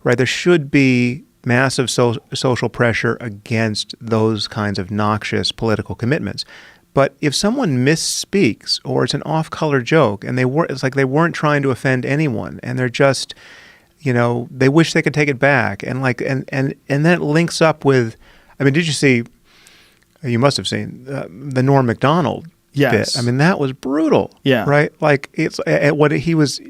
right? There should be massive social pressure against those kinds of noxious political commitments. But if someone misspeaks or it's an off-color joke and it's like they weren't trying to offend anyone and they're just, they wish they could take it back and then it links up with, I mean, did you see? You must have seen the Norm Macdonald Yes. bit. I mean, that was brutal. Yeah. Right. Like it's what he was.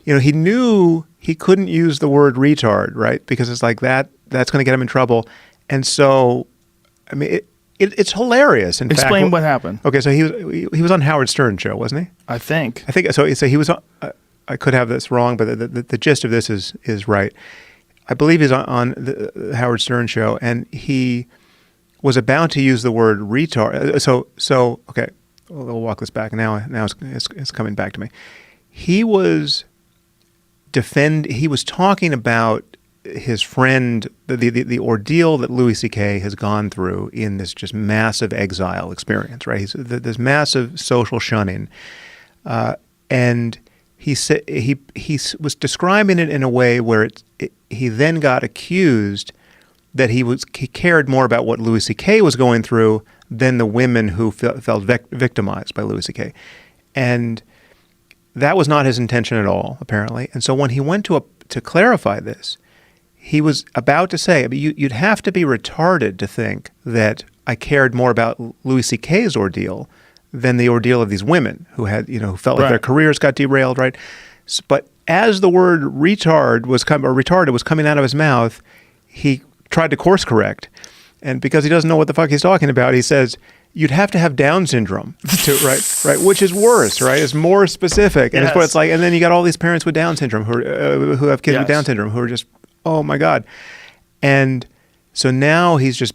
He knew he couldn't use the word retard, right? Because it's like that's going to get him in trouble. And so, I mean, it's hilarious. In Explain fact, what happened. Okay, so he was on Howard Stern show, wasn't he? I think so. So he was. I could have this wrong, but the gist of this is right. I believe he's on the Howard Stern show, and he was about to use the word retard. So okay, we'll walk this back. Now it's coming back to me. He was talking about his friend, the ordeal that Louis C.K. has gone through in this just massive exile experience, right? This massive social shunning, and he said he was describing it in a way where he then got accused that he cared more about what Louis C.K. was going through than the women who felt victimized by Louis C.K. And that was not his intention at all, apparently. And so when he went to clarify this, he was about to say, I mean, you'd have to be retarded to think that I cared more about Louis C.K.'s ordeal than the ordeal of these women who had, who felt like their careers got derailed, right? But as the word retarded was coming out of his mouth, he tried to course correct. And because he doesn't know what the fuck he's talking about, he says, you'd have to have Down syndrome, right, which is worse, right? It's more specific, and it's what it's like. And then you got all these parents with Down syndrome who have kids with Down syndrome who are just, oh my God. And so now he showed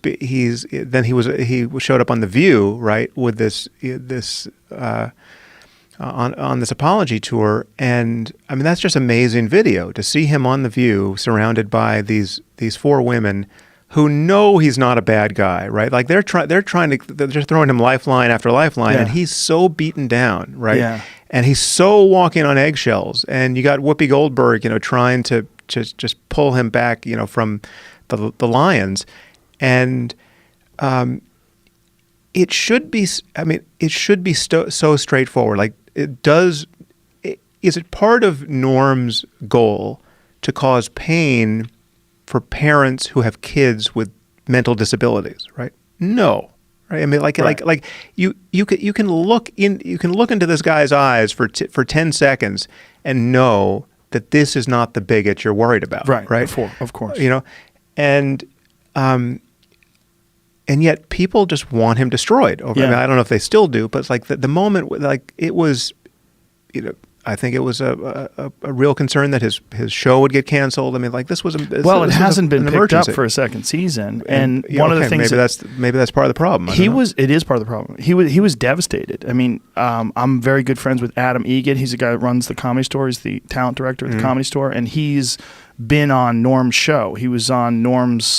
up on The View, right, with this on this apology tour, and I mean that's just amazing video to see him on The View surrounded by these four women who know he's not a bad guy, right? Like they're just throwing him lifeline after lifeline, and he's so beaten down, right? Yeah. And he's so walking on eggshells, and you got Whoopi Goldberg, trying to just pull him back, from the lions, and it should be. I mean, it should be so straightforward. Like, is it part of Norm's goal to cause pain for parents who have kids with mental disabilities, right? No, right? I mean, like you can look into this guy's eyes for 10 seconds and know that this is not the bigot you're worried about, right? Of course, and yet people just want him destroyed. I mean, I don't know if they still do, but it's like the moment, like it was, I think it was a real concern that his show would get canceled. I mean, like this was it hasn't been picked up for a second season, and one of the things maybe that's part of the problem. It is part of the problem. He was devastated. I mean, I'm very good friends with Adam Egan. He's the guy that runs the Comedy Store. He's the talent director at the Comedy Store, and he's been on Norm's show. He was on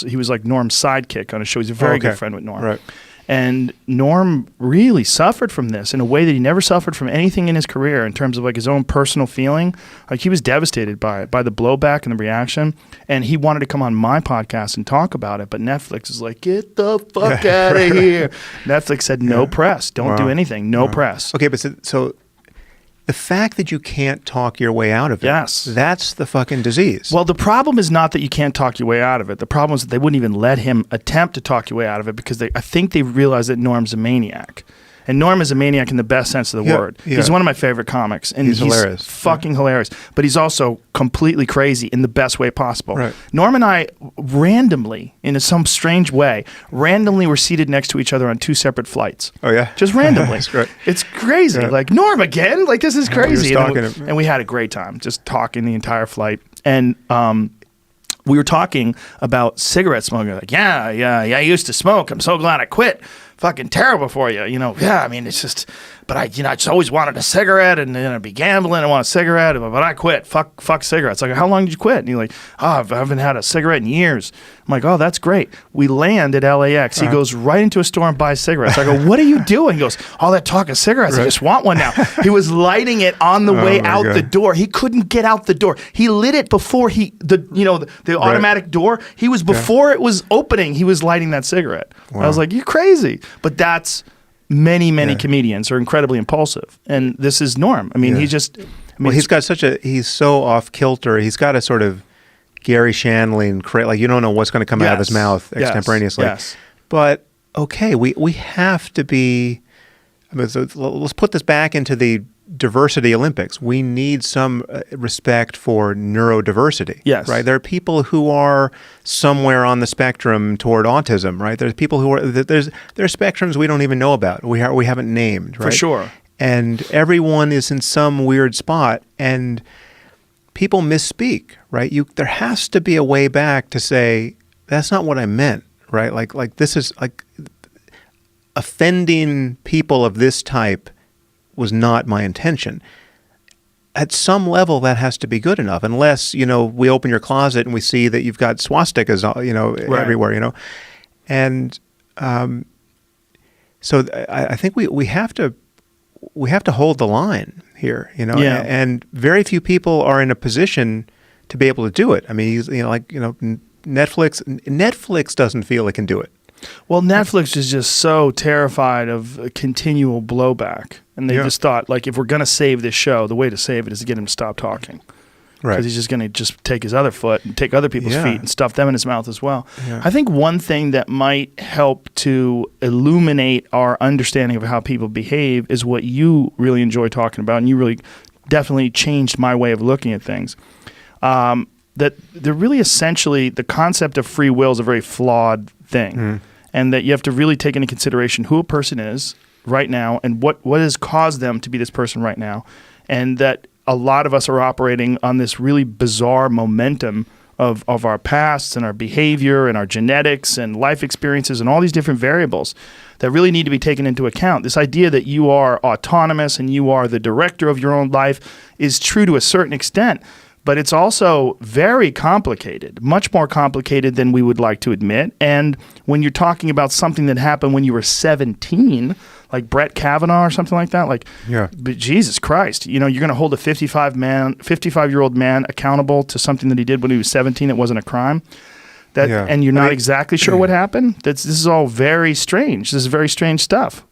he was like Norm's sidekick on a show. He's a very good friend with Norm. Right. And Norm really suffered from this in a way that he never suffered from anything in his career in terms of like his own personal feeling. Like he was devastated by the blowback and the reaction. And he wanted to come on my podcast and talk about it. But Netflix is like, get the fuck out of here. Netflix said, no press. Don't do anything. No press. Okay, but so the fact that you can't talk your way out of it, that's the fucking disease. Well, the problem is not that you can't talk your way out of it. The problem is that they wouldn't even let him attempt to talk your way out of it because I think they realize that Norm's a maniac. And Norm is a maniac in the best sense of the word. Yeah. He's one of my favorite comics. And he's hilarious. Fucking hilarious. But he's also completely crazy in the best way possible. Right. Norm and I randomly, in some strange way, were seated next to each other on two separate flights. Oh, yeah? Just randomly. That's great. It's crazy. Yeah. Like, Norm again? Like, this is crazy. And we had a great time just talking the entire flight. And we were talking about cigarette smoking. Like, yeah, I used to smoke. I'm so glad I quit. fucking terrible for you. Yeah, I mean, it's just, but I just always wanted a cigarette, and then I'd be gambling. I want a cigarette, but I quit. Fuck cigarettes. Like, how long did you quit? And you're like, I haven't had a cigarette in years. I'm like, oh, that's great. We land at LAX. He goes right into a store and buys cigarettes. I go, what are you doing? He goes, all that talk of cigarettes. I just want one now. He was lighting it on the way out the door. He couldn't get out the door. He lit it before the automatic door. He was before it was opening. He was lighting that cigarette. Wow. I was like, you're crazy. But that's many comedians are incredibly impulsive, and this is Norm. I mean, he's so off kilter. He's got a sort of Gary Shandling, like you don't know what's going to come out of his mouth extemporaneously. Yes. But okay, we have to be. I mean, so let's put this back into the diversity Olympics. We need some respect for neurodiversity. Yes. Right. There are people who are somewhere on the spectrum toward autism. Right. There's people who are there's spectrums we don't even know about. We haven't named. Right. For sure. And everyone is in some weird spot, and people misspeak. Right. There has to be a way back to say that's not what I meant. Right. Like this is like offending people of this type was not my intention. At some level, that has to be good enough, unless, we open your closet and we see that you've got swastikas, everywhere, And so I think we have to hold the line here, and very few people are in a position to be able to do it. I mean, Netflix doesn't feel it can do it. Well, Netflix is just so terrified of continual blowback. And they just thought, like, if we're going to save this show, the way to save it is to get him to stop talking. Right. Because he's just going to take his other foot and take other people's feet and stuff them in his mouth as well. Yeah. I think one thing that might help to illuminate our understanding of how people behave is what you really enjoy talking about, and you really definitely changed my way of looking at things. That they're really essentially, the concept of free will is a very flawed thing. And that you have to really take into consideration who a person is right now and what has caused them to be this person right now. And that a lot of us are operating on this really bizarre momentum of our pasts and our behavior and our genetics and life experiences and all these different variables that really need to be taken into account. This idea that you are autonomous and you are the director of your own life is true to a certain extent. But it's also very complicated, much more complicated than we would like to admit. And when you're talking about something that happened when you were 17, like Brett Kavanaugh or something like that, but Jesus Christ, you're going to hold a 55-year-old man accountable to something that he did when he was 17 that wasn't a crime. And you're not exactly sure what happened? This is all very strange. This is very strange stuff.